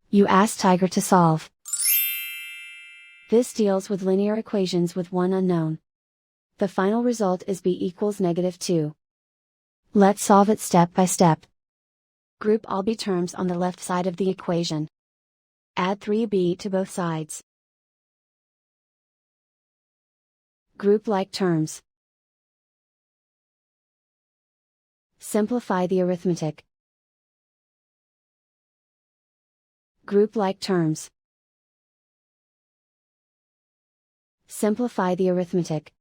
You ask Tiger to solve. This deals with linear equations with one unknown. The final result is b equals -2. Let's solve it step by step. Group all b terms on the left side of the equation. Add 3b to both sides. Group like terms. Simplify the arithmetic. Group like terms. Simplify the arithmetic.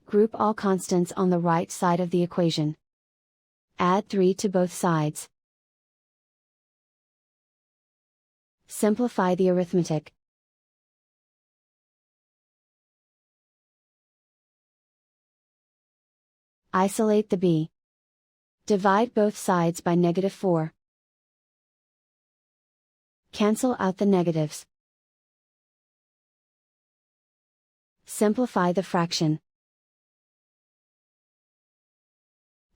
Group all constants on the right side of the equation. Add 3 to both sides. Simplify the arithmetic. Isolate the b. Divide both sides by -4. Cancel out the negatives. Simplify the fraction.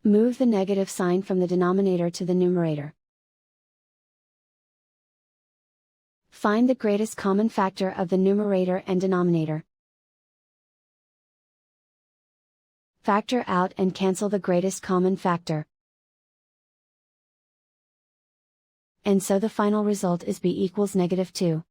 Move the negative sign from the denominator to the numerator. Find the greatest common factor of the numerator and denominator. Factor out and cancel the greatest common factor. And so the final result is b equals -2.